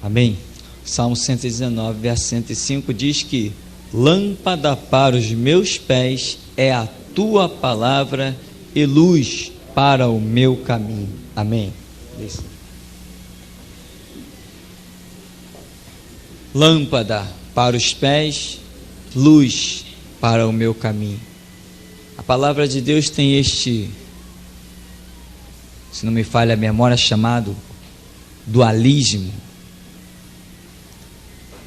Amém? Salmo 119, verso 105 diz que lâmpada para os meus pés é a tua palavra e luz para o meu caminho. Amém? Lâmpada para os pés, luz para o meu caminho. A palavra de Deus tem este, se não me falha a memória, chamado dualismo.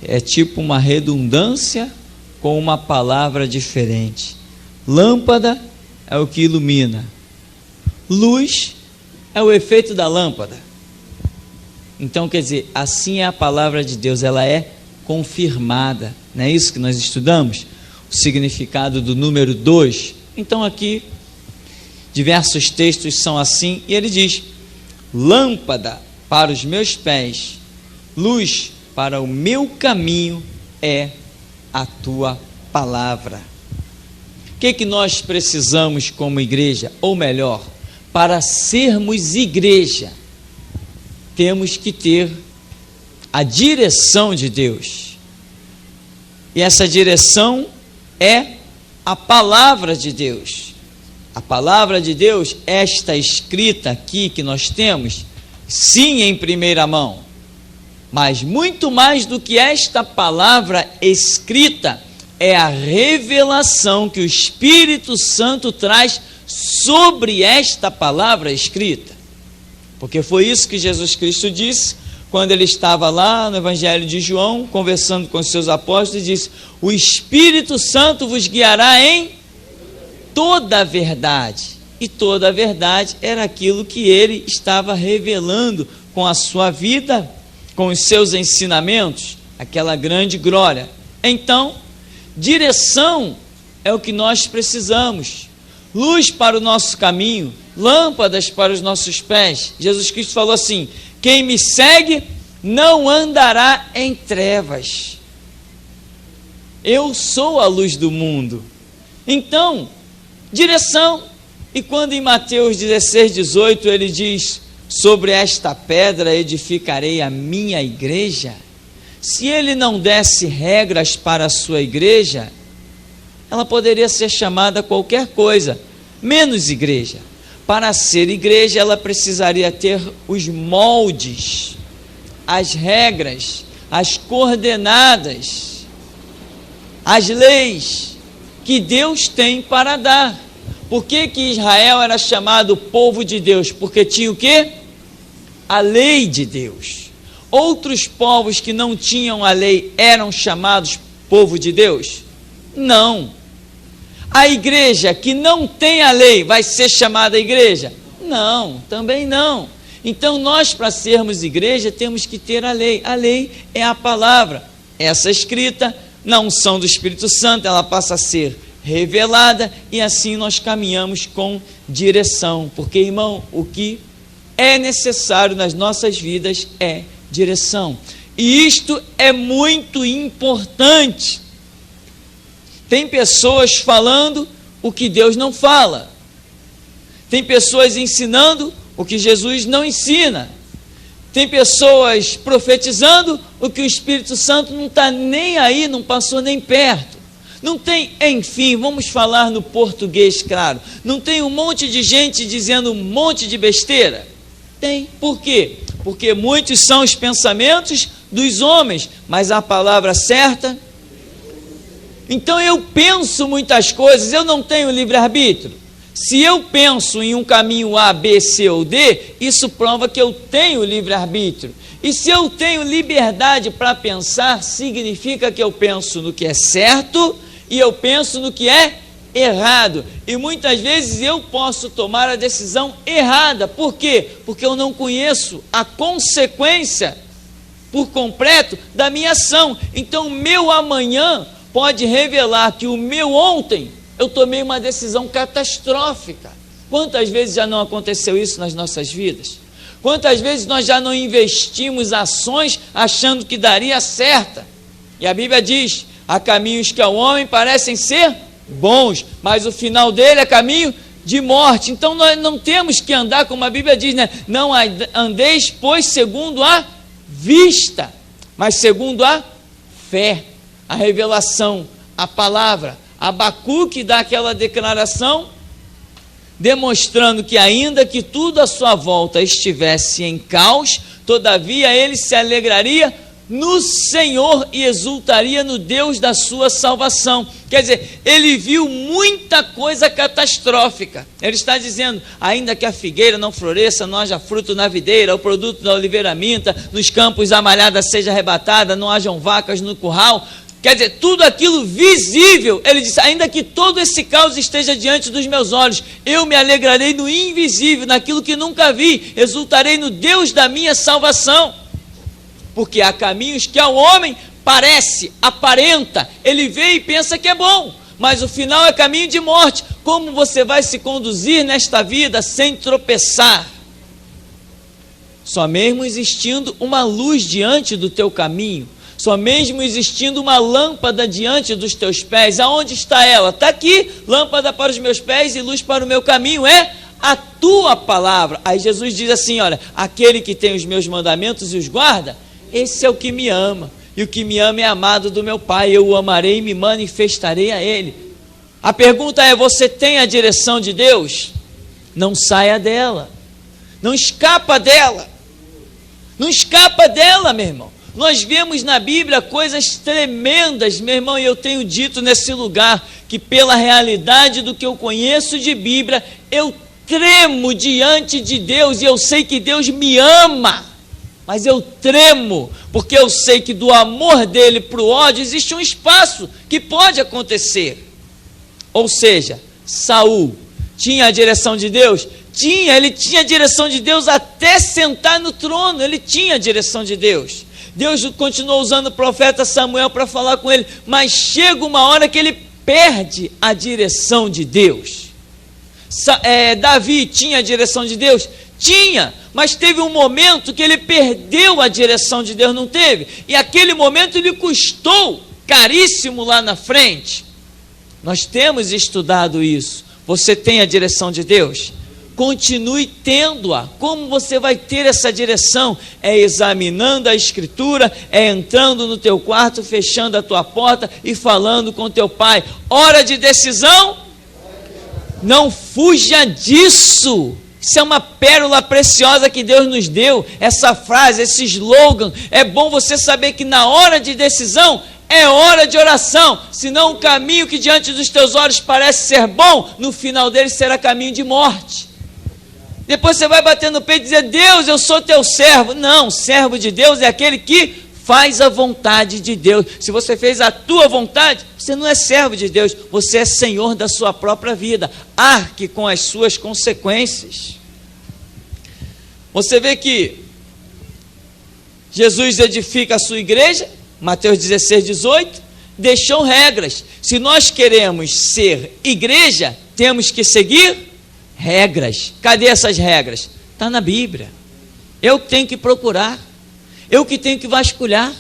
É tipo uma redundância com uma palavra diferente. Lâmpada é o que ilumina, luz é o efeito da lâmpada. Então, quer dizer, assim é a palavra de Deus, ela é confirmada. Não é isso que nós estudamos? O significado do número 2. Então aqui, diversos textos são assim, e ele diz: lâmpada para os meus pés, luz para o meu caminho é a tua palavra. O que nós precisamos como igreja? Ou melhor, para sermos igreja, temos que ter a direção de Deus. E essa direção é a palavra de Deus. A palavra de Deus, esta escrita aqui que nós temos, sim, em primeira mão, mas muito mais do que esta palavra escrita, é a revelação que o Espírito Santo traz sobre esta palavra escrita. Porque foi isso que Jesus Cristo disse quando ele estava lá no Evangelho de João, conversando com os seus apóstolos, e disse: o Espírito Santo vos guiará em toda a verdade. E toda a verdade era aquilo que ele estava revelando com a sua vida, com os seus ensinamentos, aquela grande glória. Então, direção é o que nós precisamos, luz para o nosso caminho, lâmpadas para os nossos pés. Jesus Cristo falou assim: quem me segue não andará em trevas, eu sou a luz do mundo. Então, direção. E quando em Mateus 16, 18 ele diz: sobre esta pedra edificarei a minha igreja, se ele não desse regras para a sua igreja, ela poderia ser chamada qualquer coisa, menos igreja. Para ser igreja, ela precisaria ter os moldes, as regras, as coordenadas, as leis que Deus tem para dar. Por que Israel era chamado povo de Deus? Porque tinha o quê? A lei de Deus. Outros povos que não tinham a lei eram chamados povo de Deus? Não. A igreja que não tem a lei vai ser chamada igreja? Não, também não. Então nós, para sermos igreja, temos que ter a lei. A lei é a palavra. Essa escrita, na unção do Espírito Santo, ela passa a ser revelada, e assim nós caminhamos com direção. Porque, irmão, o que é necessário nas nossas vidas é direção. E isto é muito importante. Tem pessoas falando o que Deus não fala. Tem pessoas ensinando o que Jesus não ensina. Tem pessoas profetizando o que o Espírito Santo não está nem aí, não passou nem perto. Não tem, enfim, vamos falar no português claro, não tem um monte de gente dizendo um monte de besteira? Tem. Por quê? Porque muitos são os pensamentos dos homens, mas a palavra certa. Então eu penso muitas coisas, eu não tenho livre-arbítrio. Se eu penso em um caminho A, B, C ou D, isso prova que eu tenho livre-arbítrio. E se eu tenho liberdade para pensar, significa que eu penso no que é certo e eu penso no que é errado. E muitas vezes eu posso tomar a decisão errada. Por quê? Porque eu não conheço a consequência por completo da minha ação. Então, meu amanhã pode revelar que o meu ontem eu tomei uma decisão catastrófica. Quantas vezes já não aconteceu isso nas nossas vidas? Quantas vezes nós já não investimos ações achando que daria certa? E a Bíblia diz: há caminhos que ao homem parecem ser bons, mas o final dele é caminho de morte. Então nós não temos que andar, como a Bíblia diz, né? Não andeis, pois, segundo a vista. mas segundo a fé, a revelação, a palavra. Abacuque dá aquela declaração, demonstrando que ainda que tudo à sua volta estivesse em caos, todavia ele se alegraria no Senhor e exultaria no Deus da sua salvação. Quer dizer, ele viu muita coisa catastrófica. Ele está dizendo, ainda que a figueira não floresça, não haja fruto na videira, o produto da oliveira minta, nos campos a malhada seja arrebatada, não hajam vacas no curral. Quer dizer, tudo aquilo visível, ele disse, ainda que todo esse caos esteja diante dos meus olhos, eu me alegrarei no invisível, naquilo que nunca vi, exultarei no Deus da minha salvação. Porque há caminhos que ao homem parece, aparenta, ele vê e pensa que é bom, mas o final é caminho de morte. Como você vai se conduzir nesta vida sem tropeçar? Só mesmo existindo uma luz diante do teu caminho, só mesmo existindo uma lâmpada diante dos teus pés. Aonde está ela? Está aqui, lâmpada para os meus pés e luz para o meu caminho, é a tua palavra. Aí Jesus diz assim, olha, aquele que tem os meus mandamentos e os guarda, esse é o que me ama, e o que me ama é amado do meu Pai, eu o amarei e me manifestarei a ele. A pergunta é, você tem a direção de Deus? Não saia dela, não escapa dela, não escapa dela, meu irmão. Nós vemos na Bíblia coisas tremendas, meu irmão, e eu tenho dito nesse lugar, que pela realidade do que eu conheço de Bíblia, eu tremo diante de Deus, e eu sei que Deus me ama, mas eu tremo, porque eu sei que do amor dele para o ódio existe um espaço que pode acontecer. Ou seja, Saul tinha a direção de Deus? Tinha, ele tinha a direção de Deus até sentar no trono, ele tinha a direção de Deus. Deus continuou usando o profeta Samuel para falar com ele, mas chega uma hora que ele perde a direção de Deus. Davi tinha a direção de Deus? Tinha, mas teve um momento que ele perdeu a direção de Deus, não teve? E aquele momento lhe custou caríssimo lá na frente. Nós temos estudado isso. Você tem a direção de Deus? Continue tendo-a. Como você vai ter essa direção? É examinando a Escritura, é entrando no teu quarto, fechando a tua porta e falando com teu pai. Hora de decisão? Não fuja disso. Isso é uma pérola preciosa que Deus nos deu, essa frase, esse slogan. É bom você saber que na hora de decisão é hora de oração, senão o caminho que diante dos teus olhos parece ser bom, no final dele será caminho de morte. Depois você vai bater no peito e dizer, Deus, eu sou teu servo. Não, servo de Deus é aquele que faz a vontade de Deus. Se você fez a tua vontade, você não é servo de Deus, você é senhor da sua própria vida. Arque com as suas consequências. Você vê que Jesus edifica a sua igreja, Mateus 16, 18, deixou regras. Se nós queremos ser igreja, temos que seguir regras. Cadê essas regras? Está na Bíblia. Eu que tenho que procurar, eu que tenho que vasculhar,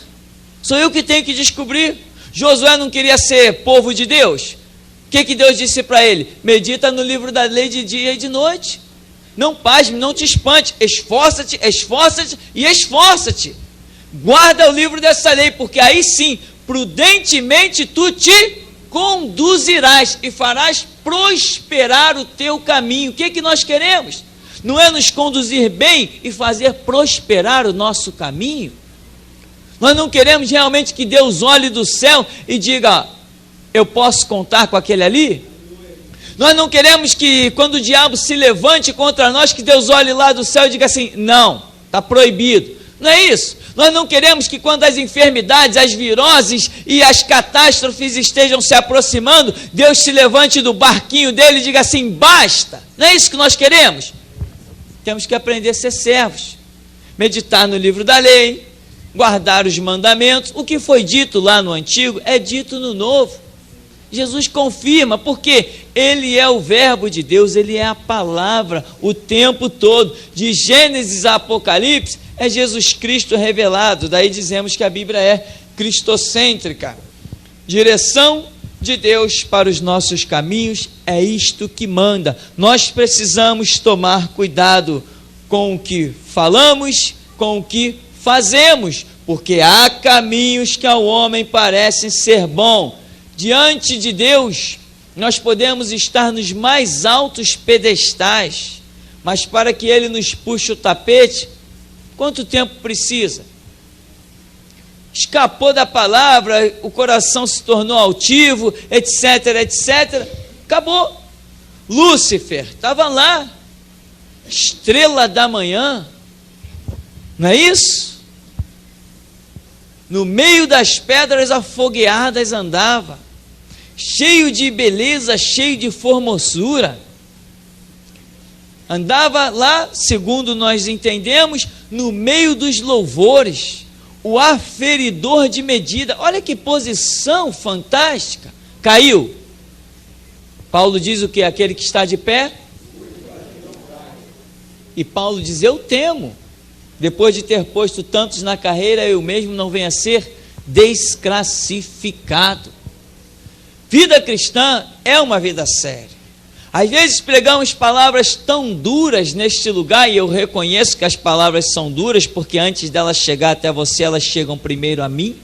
sou eu que tenho que descobrir. Josué não queria ser povo de Deus? O que Deus disse para ele? Medita no livro da lei de dia e de noite. Não pasme, não te espante, esforça-te, esforça-te e esforça-te. Guarda o livro dessa lei, porque aí sim, prudentemente tu te conduzirás e farás prosperar o teu caminho. O que nós queremos? Não é nos conduzir bem e fazer prosperar o nosso caminho? Nós não queremos realmente que Deus olhe do céu e diga, eu posso contar com aquele ali? Nós não queremos que quando o diabo se levante contra nós, que Deus olhe lá do céu e diga assim, não, está proibido. Não é isso? Nós não queremos que quando as enfermidades, as viroses e as catástrofes estejam se aproximando, Deus se levante do barquinho dele e diga assim, basta. Não é isso que nós queremos? Temos que aprender a ser servos, meditar no livro da lei, guardar os mandamentos. O que foi dito lá no Antigo é dito no Novo. Jesus confirma, porque Ele é o verbo de Deus, Ele é a palavra o tempo todo. De Gênesis a Apocalipse, é Jesus Cristo revelado. Daí dizemos que a Bíblia é cristocêntrica. Direção de Deus para os nossos caminhos é isto que manda. Nós precisamos tomar cuidado com o que falamos, com o que fazemos, porque há caminhos que ao homem parecem ser bom. Diante de Deus, nós podemos estar nos mais altos pedestais, mas para que Ele nos puxe o tapete, quanto tempo precisa? Escapou da palavra, o coração se tornou altivo, etc, etc, acabou. Lúcifer estava lá, estrela da manhã, não é isso? No meio das pedras afogueadas andava, cheio de beleza, cheio de formosura. Andava lá, segundo nós entendemos, no meio dos louvores, o aferidor de medida. Olha que posição fantástica. Caiu. Paulo diz o que? Aquele que está de pé. E Paulo diz: eu temo, depois de ter posto tantos na carreira, eu mesmo não venha a ser desclassificado. Vida cristã é uma vida séria. Às vezes pregamos palavras tão duras neste lugar, e eu reconheço que as palavras são duras, porque antes delas chegar até você, elas chegam primeiro a mim.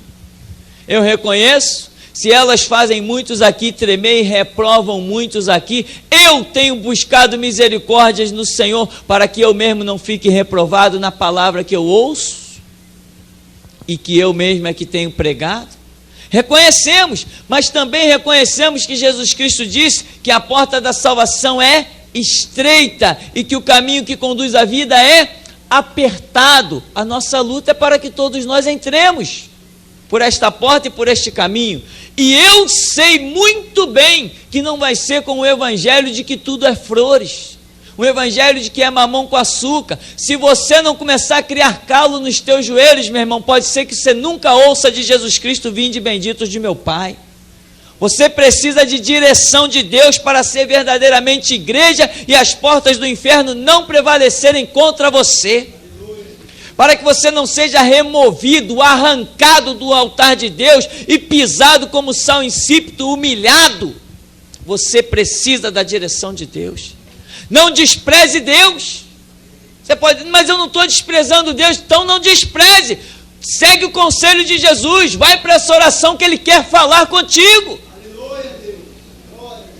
Eu reconheço, se elas fazem muitos aqui tremer e reprovam muitos aqui, eu tenho buscado misericórdias no Senhor, para que eu mesmo não fique reprovado na palavra que eu ouço, e que eu mesmo é que tenho pregado. Reconhecemos, mas também reconhecemos que Jesus Cristo disse que a porta da salvação é estreita e que o caminho que conduz à vida é apertado. A nossa luta é para que todos nós entremos por esta porta e por este caminho. E eu sei muito bem que não vai ser com o evangelho de que tudo é flores, um evangelho de que é mamão com açúcar. Se você não começar a criar calo nos teus joelhos, meu irmão, pode ser que você nunca ouça de Jesus Cristo: vinde benditos de meu Pai. Você precisa de direção de Deus para ser verdadeiramente igreja e as portas do inferno não prevalecerem contra você, para que você não seja removido, arrancado do altar de Deus e pisado como sal insípido, humilhado. Você precisa da direção de Deus. Não despreze Deus. Você pode, mas eu não estou desprezando Deus. Então não despreze. Segue o conselho de Jesus. Vai para essa oração que Ele quer falar contigo.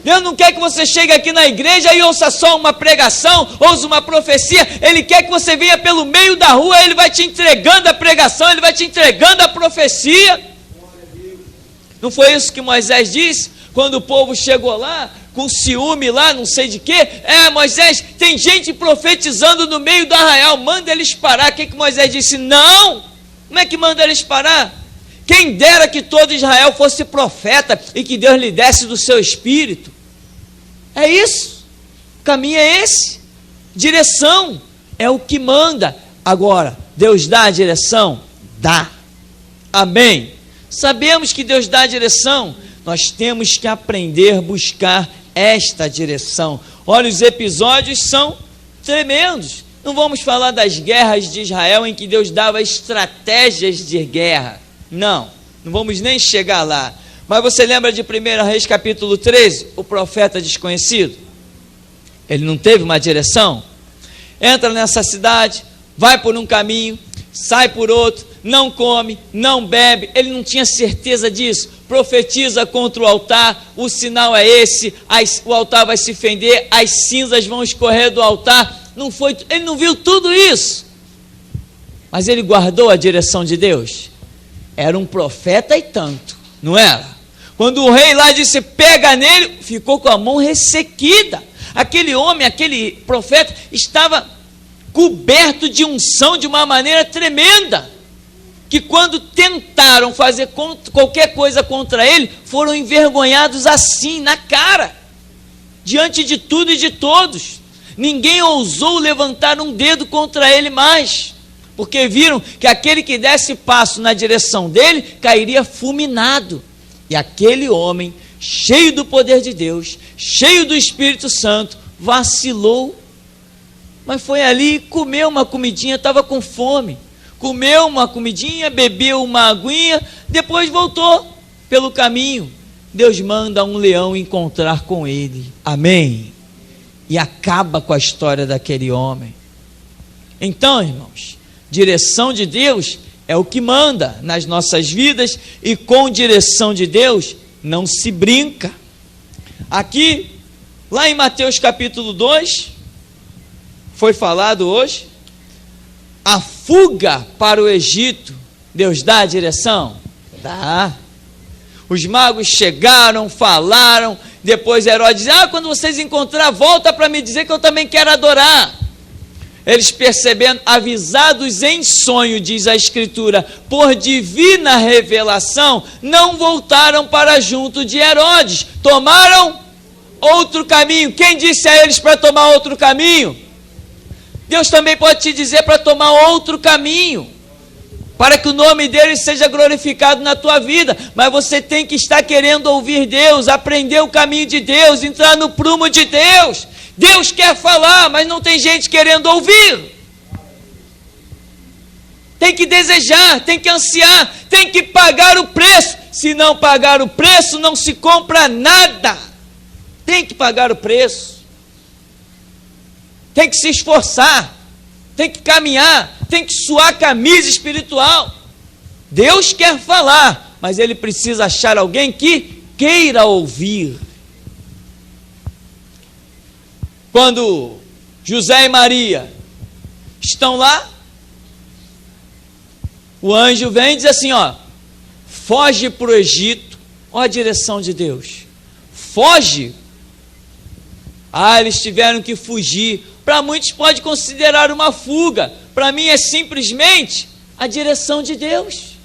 Deus não quer que você chegue aqui na igreja e ouça só uma pregação, ouça uma profecia. Ele quer que você venha pelo meio da rua. Ele vai te entregando a pregação, Ele vai te entregando a profecia. Não foi isso que Moisés disse? Quando o povo chegou lá, com ciúme lá, não sei de quê. Moisés, tem gente profetizando no meio do arraial, manda eles parar. O que Moisés disse? Não! Como é que manda eles parar? Quem dera que todo Israel fosse profeta e que Deus lhe desse do seu espírito. É isso. O caminho é esse. Direção é o que manda. Agora, Deus dá a direção? Dá. Amém. Sabemos que Deus dá a direção. Nós temos que aprender a buscar esta direção. Olha, os episódios são tremendos. Não vamos falar das guerras de Israel em que Deus dava estratégias de guerra. Não vamos nem chegar lá. Mas você lembra de 1 Reis capítulo 13? O profeta desconhecido? Ele não teve uma direção? Entra nessa cidade, vai por um caminho, sai por outro, não come, não bebe. Ele não tinha certeza disso. Profetiza contra o altar, o sinal é esse, o altar vai se fender, as cinzas vão escorrer do altar. Ele não viu tudo isso, mas ele guardou a direção de Deus. Era um profeta e tanto, não era? Quando o rei lá disse: pega nele, ficou com a mão ressequida. Aquele homem, aquele profeta estava coberto de unção de uma maneira tremenda, que quando tentaram fazer qualquer coisa contra ele, foram envergonhados assim, na cara, diante de tudo e de todos. Ninguém ousou levantar um dedo contra ele mais, porque viram que aquele que desse passo na direção dele, cairia fulminado. E aquele homem, cheio do poder de Deus, cheio do Espírito Santo, vacilou, mas foi ali, comeu uma comidinha, estava com fome, comeu uma comidinha, bebeu uma aguinha, depois voltou pelo caminho. Deus manda um leão encontrar com ele, amém, e acaba com a história daquele homem. Então, irmãos, direção de Deus é o que manda nas nossas vidas, e com direção de Deus não se brinca. Aqui, lá em Mateus capítulo 2, foi falado hoje, a fuga para o Egito, Deus dá a direção? Dá. Os magos chegaram, falaram, depois Herodes disse, quando vocês encontrar, volta para me dizer que eu também quero adorar. Eles percebendo, avisados em sonho, diz a Escritura, por divina revelação, não voltaram para junto de Herodes, tomaram outro caminho. Quem disse a eles para tomar outro caminho? Deus também pode te dizer para tomar outro caminho, para que o nome dele seja glorificado na tua vida, mas você tem que estar querendo ouvir Deus, aprender o caminho de Deus, entrar no prumo de Deus. Deus quer falar, mas não tem gente querendo ouvir. Tem que desejar, tem que ansiar, tem que pagar o preço. Se não pagar o preço, não se compra nada. Tem que pagar o preço. Tem que se esforçar, tem que caminhar, tem que suar a camisa espiritual. Deus quer falar, mas ele precisa achar alguém que queira ouvir. Quando José e Maria estão lá, o anjo vem e diz assim, foge para o Egito. Olha a direção de Deus, foge. Eles tiveram que fugir. Para muitos pode considerar uma fuga, para mim é simplesmente a direção de Deus.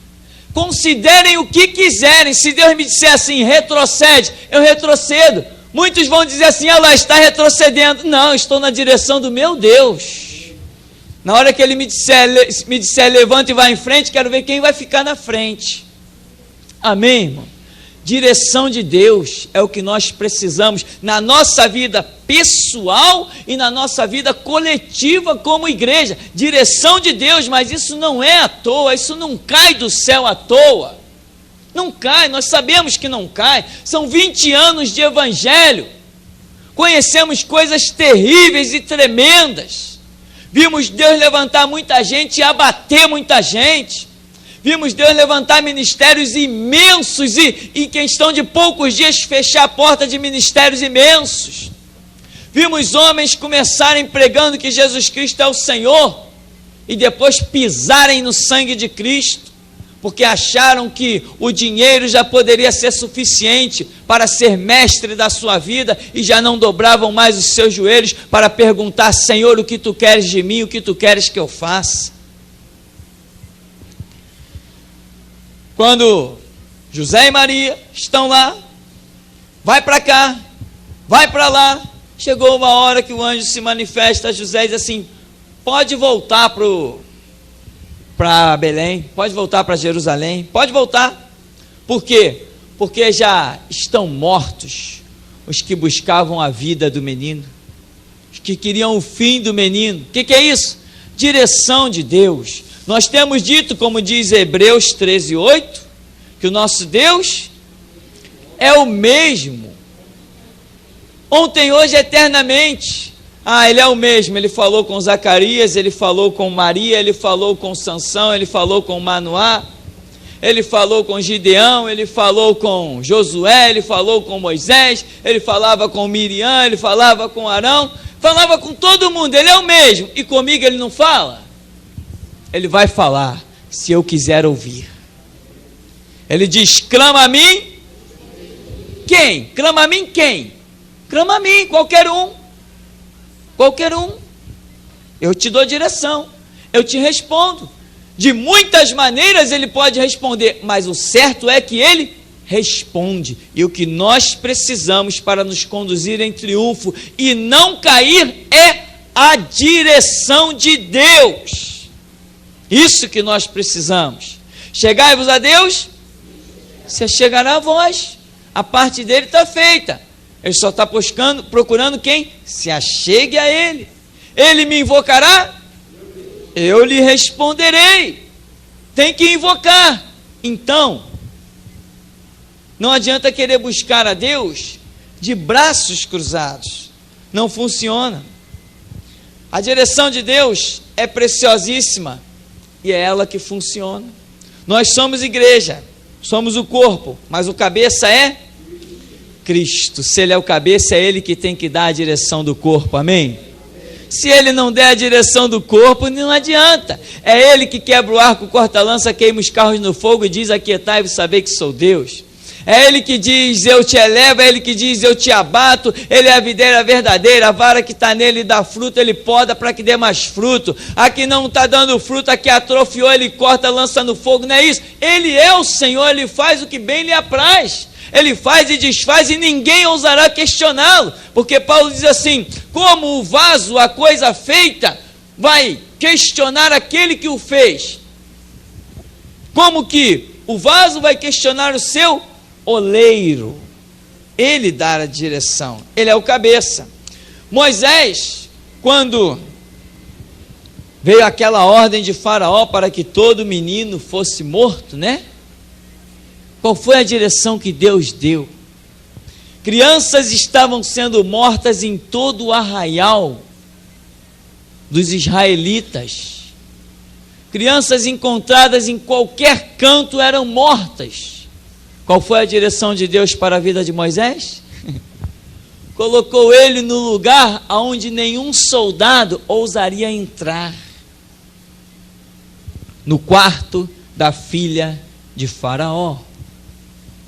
Considerem o que quiserem. Se Deus me disser assim, retrocede, eu retrocedo. Muitos vão dizer assim, lá está retrocedendo. Não, estou na direção do meu Deus. Na hora que ele me disser levanta e vai em frente, quero ver quem vai ficar na frente. Amém, irmão? Direção de Deus é o que nós precisamos na nossa vida pessoal e na nossa vida coletiva como igreja. Direção de Deus, mas isso não é à toa, isso não cai do céu à toa. Não cai, nós sabemos que não cai. São 20 anos de evangelho. Conhecemos coisas terríveis e tremendas. Vimos Deus levantar muita gente e abater muita gente. Vimos Deus levantar ministérios imensos e em questão de poucos dias fechar a porta de ministérios imensos. Vimos homens começarem pregando que Jesus Cristo é o Senhor e depois pisarem no sangue de Cristo, porque acharam que o dinheiro já poderia ser suficiente para ser mestre da sua vida e já não dobravam mais os seus joelhos para perguntar, Senhor, o que tu queres de mim, o que tu queres que eu faça? Quando José e Maria estão lá, vai para cá, vai para lá, chegou uma hora que o anjo se manifesta a José e diz assim, pode voltar para Belém, pode voltar para Jerusalém, pode voltar. Por quê? Porque já estão mortos os que buscavam a vida do menino, os que queriam o fim do menino. O que é isso? Direção de Deus. Nós temos dito, como diz Hebreus 13:8, que o nosso Deus é o mesmo, ontem, hoje, eternamente. Ele é o mesmo, ele falou com Zacarias, ele falou com Maria, ele falou com Sansão, ele falou com Manoá, ele falou com Gideão, ele falou com Josué, ele falou com Moisés, ele falava com Miriam, ele falava com Arão, falava com todo mundo, ele é o mesmo. E comigo ele não fala? Ele vai falar, se eu quiser ouvir. Ele diz, clama a mim. Quem? Clama a mim quem? Clama a mim, qualquer um. Qualquer um. Eu te dou direção, eu te respondo. De muitas maneiras ele pode responder, mas o certo é que ele responde. E o que nós precisamos para nos conduzir em triunfo e não cair é a direção de Deus. Isso que nós precisamos. Chegai-vos a Deus, se chegará a vós. A parte dele está feita. Ele só está procurando quem se achegue a ele. Ele me invocará, eu lhe responderei. Tem que invocar. Então, não adianta querer buscar a Deus de braços cruzados. Não funciona. A direção de Deus é preciosíssima. e é ela que funciona. Nós somos igreja, somos o corpo, mas o cabeça é Cristo. Se Ele é o cabeça, é Ele que tem que dar a direção do corpo, amém? Se Ele não der a direção do corpo, não adianta. É Ele que quebra o arco, corta a lança, queima os carros no fogo e diz: aquietai-vos, saber que sou Deus. É Ele que diz: eu te elevo. É Ele que diz: eu te abato. Ele é a videira verdadeira, a vara que está nele dá fruto, Ele poda para que dê mais fruto. A que não está dando fruto, a que atrofiou, Ele corta, lança no fogo, não é isso? Ele é o Senhor, Ele faz o que bem lhe apraz. Ele faz e desfaz e ninguém ousará questioná-lo, porque Paulo diz assim: como o vaso, a coisa feita, vai questionar aquele que o fez? Como que o vaso vai questionar o seu oleiro? Ele dá a direção, ele é o cabeça. Moisés, quando veio aquela ordem de Faraó para que todo menino fosse morto, né? Qual foi a direção que Deus deu? Crianças estavam sendo mortas em todo o arraial dos israelitas. Crianças encontradas em qualquer canto eram mortas. Qual foi a direção de Deus para a vida de Moisés? Colocou ele no lugar onde nenhum soldado ousaria entrar. No quarto da filha de Faraó.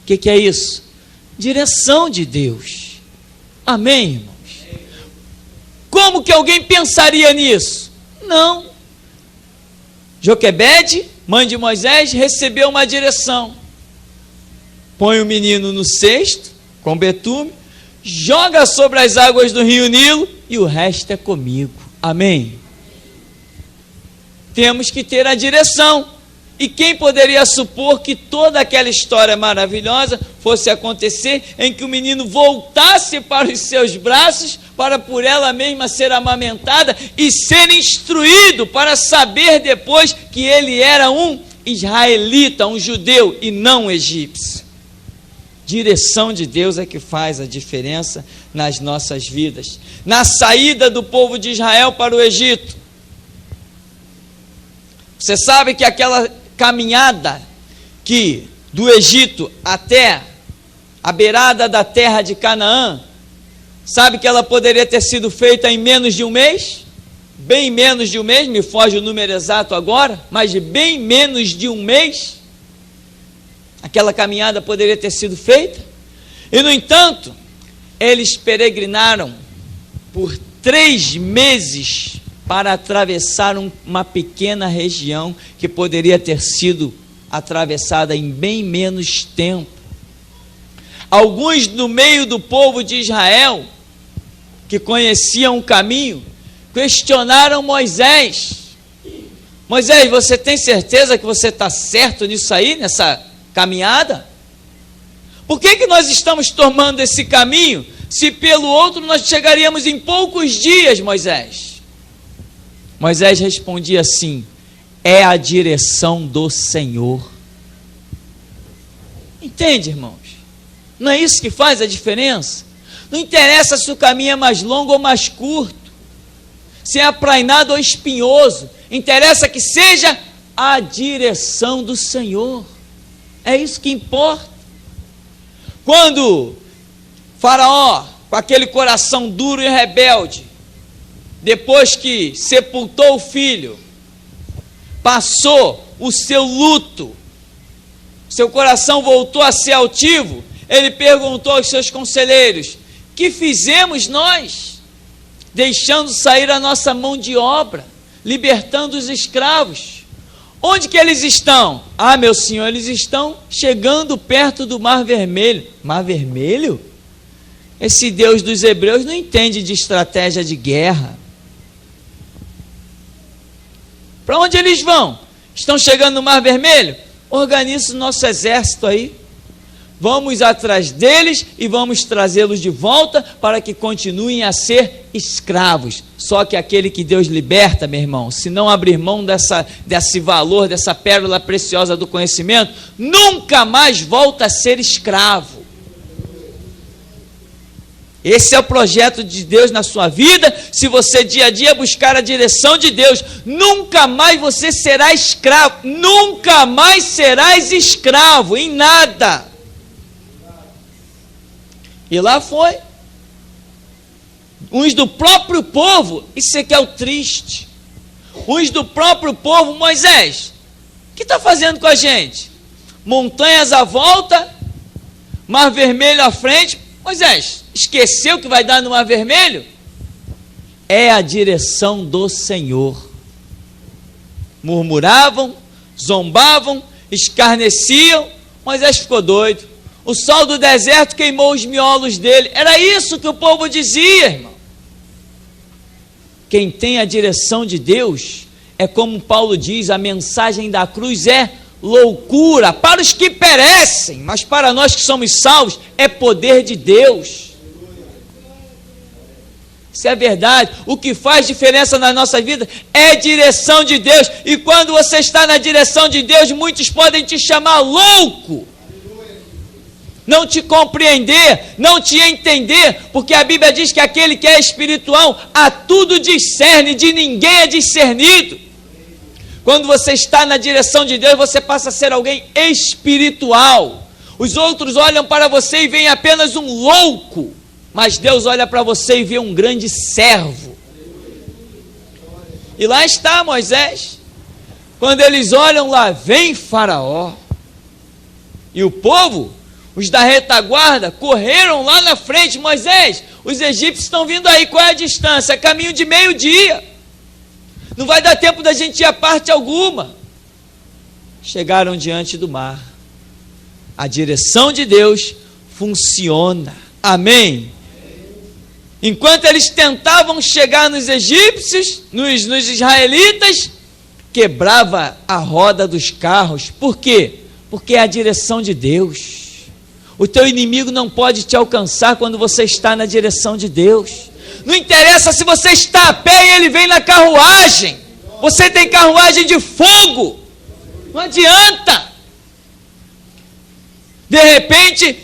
O que é isso? Direção de Deus. Amém, irmãos? Como que alguém pensaria nisso? Não. Joquebede, mãe de Moisés, recebeu uma direção. Põe o menino no cesto, com betume, joga sobre as águas do rio Nilo e o resto é comigo. Amém? Temos que ter a direção. E quem poderia supor que toda aquela história maravilhosa fosse acontecer em que o menino voltasse para os seus braços para por ela mesma ser amamentada e ser instruído para saber depois que ele era um israelita, um judeu e não um egípcio. Direção de Deus é que faz a diferença nas nossas vidas. Na saída do povo de Israel para o Egito, você sabe que aquela caminhada que do Egito até a beirada da terra de Canaã, sabe que ela poderia ter sido feita em menos de um mês? Bem menos de um mês, me foge o número exato agora, mas de bem menos de um mês, aquela caminhada poderia ter sido feita. E no entanto, eles peregrinaram por 3 meses para atravessar uma pequena região que poderia ter sido atravessada em bem menos tempo. Alguns no meio do povo de Israel, que conheciam o caminho, questionaram Moisés. Moisés, você tem certeza que você está certo nisso aí, nessa caminhada? Por que nós estamos tomando esse caminho, se pelo outro nós chegaríamos em poucos dias, Moisés? Moisés respondia assim: é a direção do Senhor. Entende, irmãos? Não é isso que faz a diferença? Não interessa se o caminho é mais longo ou mais curto, se é aprainado ou espinhoso, interessa que seja a direção do Senhor. É isso que importa. Quando Faraó, com aquele coração duro e rebelde, depois que sepultou o filho, passou o seu luto, seu coração voltou a ser altivo, ele perguntou aos seus conselheiros: que fizemos nós, deixando sair a nossa mão de obra, libertando os escravos? Onde que eles estão? Ah, meu senhor, eles estão chegando perto do Mar Vermelho. Mar Vermelho? Esse Deus dos hebreus não entende de estratégia de guerra. Para onde eles vão? Estão chegando no Mar Vermelho? Organiza o nosso exército aí. Vamos atrás deles e vamos trazê-los de volta para que continuem a ser escravos. Só que aquele que Deus liberta, meu irmão, se não abrir mão desse valor, dessa pérola preciosa do conhecimento, nunca mais volta a ser escravo. Esse é o projeto de Deus na sua vida. Se você dia a dia buscar a direção de Deus, nunca mais você será escravo, nunca mais serás escravo em nada. E lá foi. Uns do próprio povo, isso aqui é o triste. Uns do próprio povo, Moisés, o que está fazendo com a gente? Montanhas à volta, Mar Vermelho à frente. Moisés, esqueceu que vai dar no Mar Vermelho? É a direção do Senhor. Murmuravam, zombavam, escarneciam. Moisés ficou doido. O sol do deserto queimou os miolos dele. Era isso que o povo dizia, irmão. Quem tem a direção de Deus, é como Paulo diz, a mensagem da cruz é loucura para os que perecem, mas para nós que somos salvos, é poder de Deus. Isso é verdade. O que faz diferença na nossa vida é direção de Deus. E quando você está na direção de Deus, muitos podem te chamar louco, não te compreender, não te entender, porque a Bíblia diz que aquele que é espiritual a tudo discerne, de ninguém é discernido. Quando você está na direção de Deus, você passa a ser alguém espiritual. Os outros olham para você e veem apenas um louco, mas Deus olha para você e vê um grande servo. E lá está Moisés. Quando eles olham lá, vem Faraó. E o povo, os da retaguarda, correram lá na frente. Moisés, os egípcios estão vindo aí, qual é a distância? Caminho de meio-dia. Não vai dar tempo da gente ir a parte alguma. Chegaram diante do mar. A direção de Deus funciona. Amém? Enquanto eles tentavam chegar nos egípcios, nos israelitas, quebrava a roda dos carros. Por quê? Porque é a direção de Deus. O teu inimigo não pode te alcançar quando você está na direção de Deus. Não interessa se você está a pé e ele vem na carruagem. Você tem carruagem de fogo. Não adianta. De repente,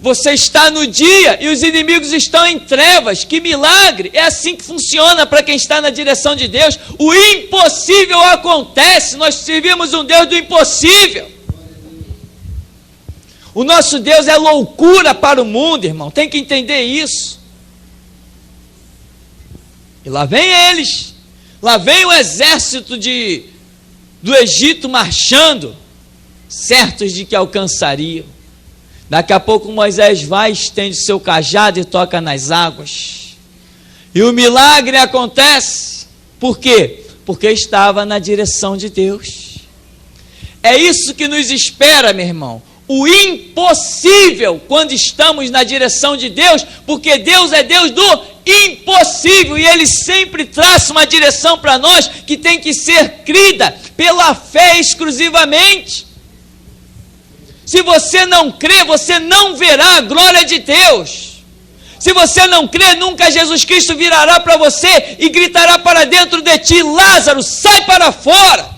você está no dia e os inimigos estão em trevas. Que milagre! É assim que funciona para quem está na direção de Deus. O impossível acontece. Nós servimos um Deus do impossível. O nosso Deus é loucura para o mundo, irmão. Tem que entender isso. E lá vem eles, lá vem o exército do Egito marchando, certos de que alcançariam. Daqui a pouco Moisés vai, estende seu cajado e toca nas águas. E o milagre acontece. Por quê? Porque estava na direção de Deus. É isso que nos espera, meu irmão. O impossível quando estamos na direção de Deus, porque Deus é Deus do impossível e Ele sempre traça uma direção para nós que tem que ser crida pela fé exclusivamente. Se você não crê, você não verá a glória de Deus. Se você não crê, nunca Jesus Cristo virará para você e gritará para dentro de ti: Lázaro, sai para fora.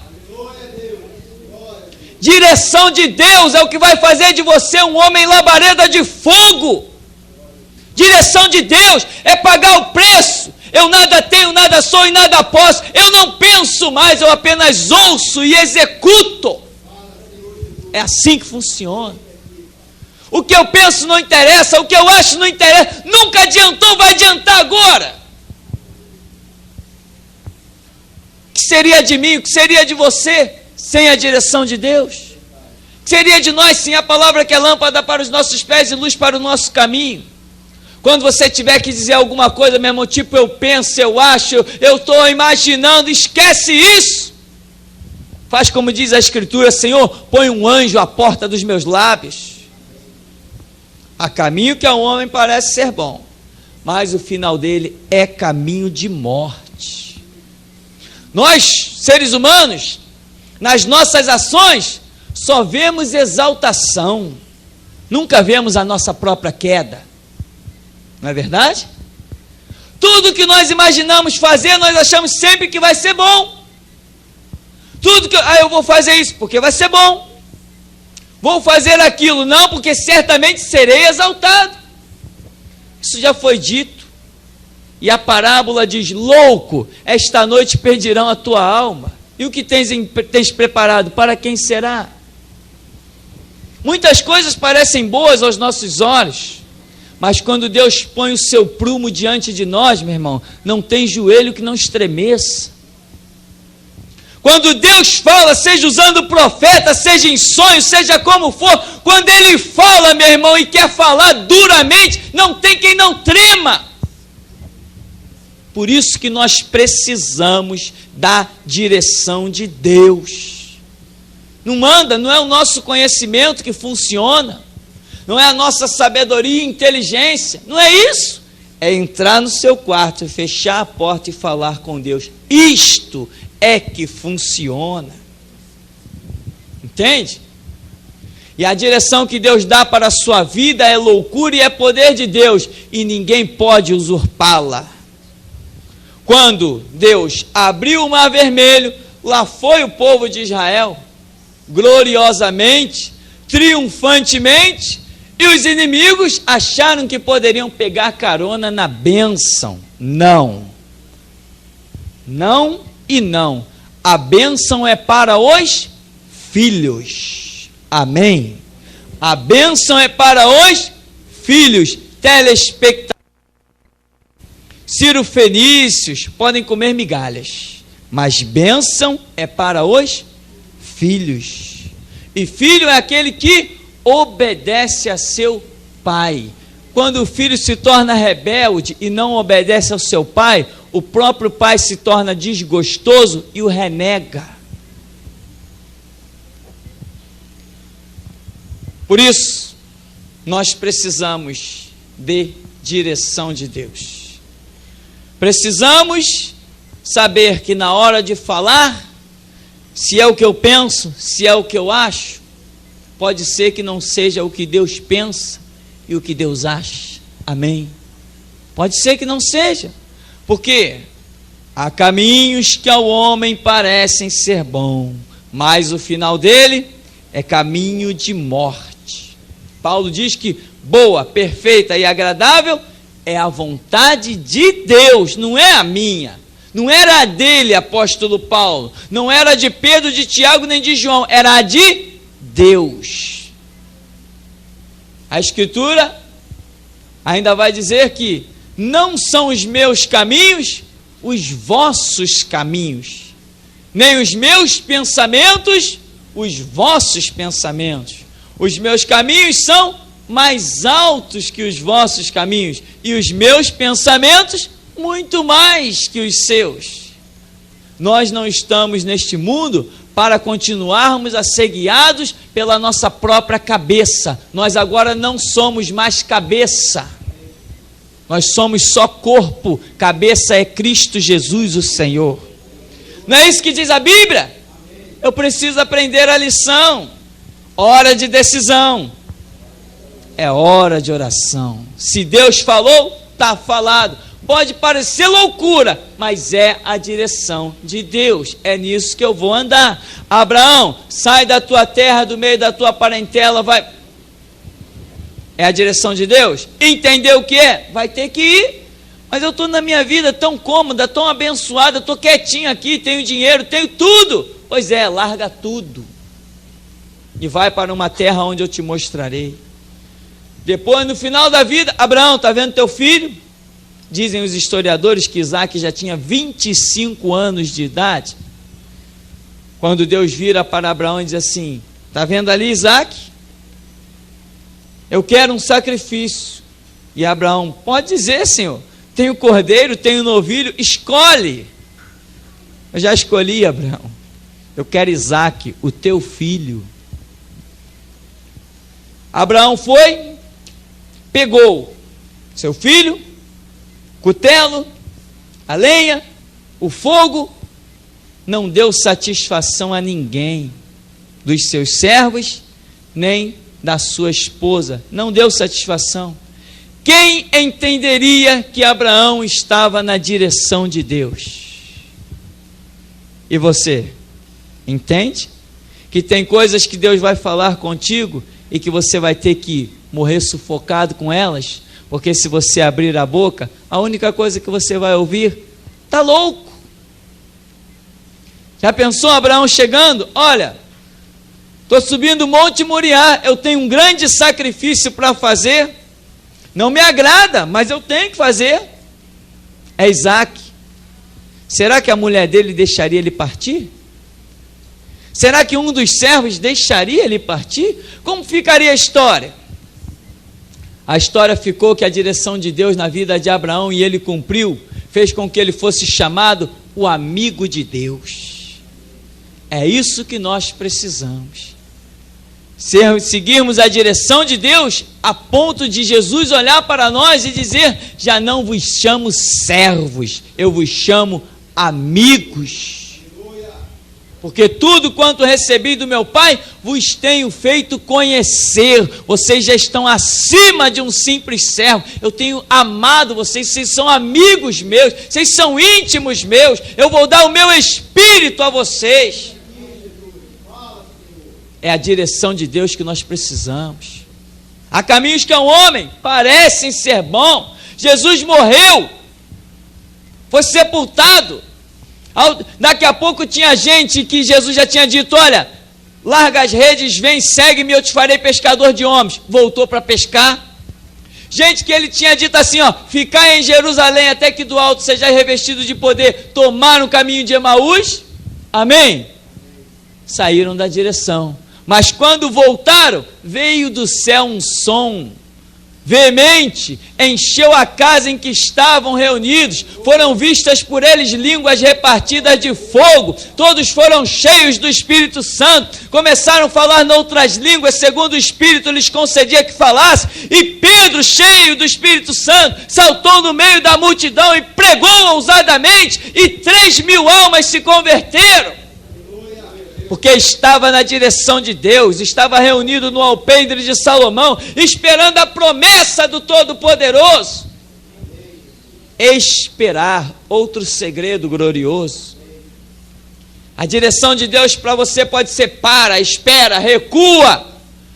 Direção de Deus é o que vai fazer de você um homem labareda de fogo. Direção de Deus é pagar o preço. Eu nada tenho, nada sou e nada posso. Eu não penso mais, eu apenas ouço e executo. É assim que funciona. O que eu penso não interessa, o que eu acho não interessa. Nunca adiantou, vai adiantar agora. O que seria de mim, o que seria de você sem a direção de Deus? O que seria de nós sem a palavra que é lâmpada para os nossos pés e luz para o nosso caminho? Quando você tiver que dizer alguma coisa, meu irmão, tipo eu penso, eu acho, eu estou imaginando, esquece isso. Faz como diz a Escritura: Senhor, põe um anjo à porta dos meus lábios. Há caminho que ao homem parece ser bom, mas o final dele é caminho de morte. Nós, seres humanos, nas nossas ações, só vemos exaltação, nunca vemos a nossa própria queda. Não é verdade? Tudo que nós imaginamos fazer, nós achamos sempre que vai ser bom. Tudo que eu vou fazer isso porque vai ser bom. Vou fazer aquilo não, porque certamente serei exaltado. Isso já foi dito. E a parábola diz: louco, esta noite perdirão a tua alma. E o que tens preparado, para quem será? Muitas coisas parecem boas aos nossos olhos, mas quando Deus põe o seu prumo diante de nós, meu irmão, não tem joelho que não estremeça. Quando Deus fala, seja usando profeta, seja em sonho, seja como for, quando Ele fala, meu irmão, e quer falar duramente, não tem quem não trema. Por isso que nós precisamos da direção de Deus. Não manda, não é o nosso conhecimento que funciona, não é a nossa sabedoria e inteligência, não é isso. É entrar no seu quarto, fechar a porta e falar com Deus. Isto é que funciona. Entende? E a direção que Deus dá para a sua vida é loucura e é poder de Deus, e ninguém pode usurpá-la. Quando Deus abriu o mar vermelho, lá foi o povo de Israel, gloriosamente, triunfantemente, e os inimigos acharam que poderiam pegar carona na bênção. Não. Não e não. A bênção é para os filhos. Amém. A bênção é para os filhos. Telespectadores, cirofenícios podem comer migalhas, mas bênção é para os filhos. E filho é aquele que obedece a seu pai. Quando o filho se torna rebelde e não obedece ao seu pai, o próprio pai se torna desgostoso e o renega. Por isso, nós precisamos de direção de Deus. Precisamos saber que na hora de falar, se é o que eu penso, se é o que eu acho, pode ser que não seja o que Deus pensa e o que Deus acha. Amém? Pode ser que não seja, porque há caminhos que ao homem parecem ser bons, mas o final dele é caminho de morte. Paulo diz que boa, perfeita e agradável é a vontade de Deus, não é a minha. Não era a dele, apóstolo Paulo, não era a de Pedro, de Tiago, nem de João, era a de Deus. A Escritura ainda vai dizer que não são os meus caminhos os vossos caminhos, nem os meus pensamentos os vossos pensamentos. Os meus caminhos são mais altos que os vossos caminhos, e os meus pensamentos muito mais que os seus. Nós não estamos neste mundo para continuarmos a ser guiados pela nossa própria cabeça. Nós agora não somos mais cabeça, nós somos só corpo. Cabeça é Cristo Jesus, o Senhor. Não é isso que diz a Bíblia? Eu preciso aprender a lição. Hora de decisão é hora de oração. Se Deus falou, está falado. Pode parecer loucura, mas é a direção de Deus. É nisso que eu vou andar. Abraão, sai da tua terra, do meio da tua parentela, vai. É a direção de Deus? Entendeu o que é? Vai ter que ir. Mas eu estou na minha vida tão cômoda, tão abençoada, estou quietinho aqui, tenho dinheiro, tenho tudo. Pois é, larga tudo e vai para uma terra onde eu te mostrarei. Depois, no final da vida, Abraão, está vendo teu filho? Dizem os historiadores que Isaac já tinha 25 anos de idade, quando Deus vira para Abraão e diz assim: está vendo ali Isaac? Eu quero um sacrifício. E Abraão: pode dizer, Senhor, tenho cordeiro, tenho novilho, escolhe. Eu já escolhi, Abraão, eu quero Isaac, o teu filho. Abraão foi, pegou seu filho, cutelo, a lenha, o fogo, não deu satisfação a ninguém, dos seus servos, nem da sua esposa, não deu satisfação. Quem entenderia que Abraão estava na direção de Deus? E você, entende? Que tem coisas que Deus vai falar contigo e que você vai ter que morrer sufocado com elas, Porque se você abrir a boca, a única coisa que você vai ouvir: está louco. Já pensou Abraão chegando? Olha, estou subindo o Monte Moriá, eu tenho um grande sacrifício para fazer, não me agrada, mas eu tenho que fazer. É Isaac. Será que a mulher dele deixaria ele partir? Será que um dos servos deixaria ele partir? Como ficaria a história? A história ficou que a direção de Deus na vida de Abraão, e ele cumpriu, fez com que ele fosse chamado o amigo de Deus. É isso que nós precisamos. Seguirmos a direção de Deus a ponto de Jesus olhar para nós e dizer: já não vos chamo servos, eu vos chamo amigos. Porque tudo quanto recebi do meu Pai, vos tenho feito conhecer. Vocês já estão acima de um simples servo. Eu tenho amado vocês, vocês são amigos meus, vocês são íntimos meus. Eu vou dar o meu espírito a vocês. É a direção de Deus que nós precisamos. Há caminhos que ao homem parecem ser bons. Jesus morreu, foi sepultado. Daqui a pouco tinha gente que Jesus já tinha dito: olha, larga as redes, vem, segue-me, eu te farei pescador de homens. Voltou para pescar. Gente que ele tinha dito assim: ó, ficai em Jerusalém até que do alto sejais revestido de poder. Tomaram o caminho de Emaús. Amém? Saíram da direção. Mas quando voltaram, veio do céu um som veemente, encheu a casa em que estavam reunidos. Foram vistas por eles línguas repartidas de fogo. Todos foram cheios do Espírito Santo, começaram a falar noutras línguas segundo o Espírito lhes concedia que falasse. E Pedro, cheio do Espírito Santo, saltou no meio da multidão e pregou ousadamente, e 3.000 almas se converteram. Porque estava na direção de Deus, estava reunido no alpendre de Salomão, esperando a promessa do Todo-Poderoso. Esperar, outro segredo glorioso. A direção de Deus para você pode ser: para, espera, recua,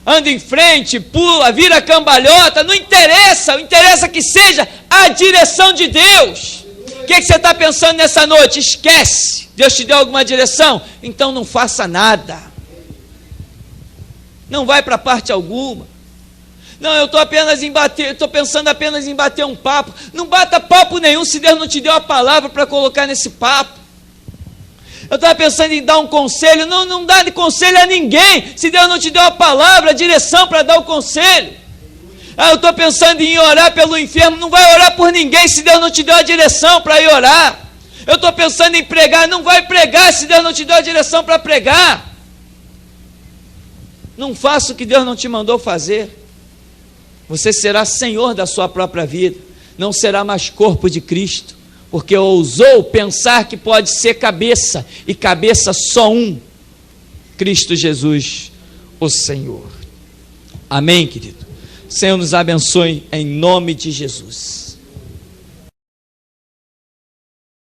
anda em frente, pula, vira cambalhota, não interessa, o interessa que seja a direção de Deus. O que você está pensando nessa noite? Esquece. Deus te deu alguma direção? Então não faça nada. Não vai para parte alguma. Não, eu estou pensando apenas em bater um papo. Não bata papo nenhum se Deus não te deu a palavra para colocar nesse papo. Eu estava pensando em dar um conselho. Não dá de conselho a ninguém se Deus não te deu a palavra, a direção para dar o conselho. Eu estou pensando em orar pelo enfermo. Não vai orar por ninguém se Deus não te deu a direção para ir orar. Eu estou pensando em pregar. Não vai pregar se Deus não te deu a direção para pregar. Não faça o que Deus não te mandou fazer. Você será senhor da sua própria vida. Não será mais corpo de Cristo, porque ousou pensar que pode ser cabeça, e cabeça só um: Cristo Jesus, o Senhor. Amém, querido? Senhor, nos abençoe em nome de Jesus.